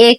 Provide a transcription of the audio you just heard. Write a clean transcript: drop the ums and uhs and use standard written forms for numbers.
1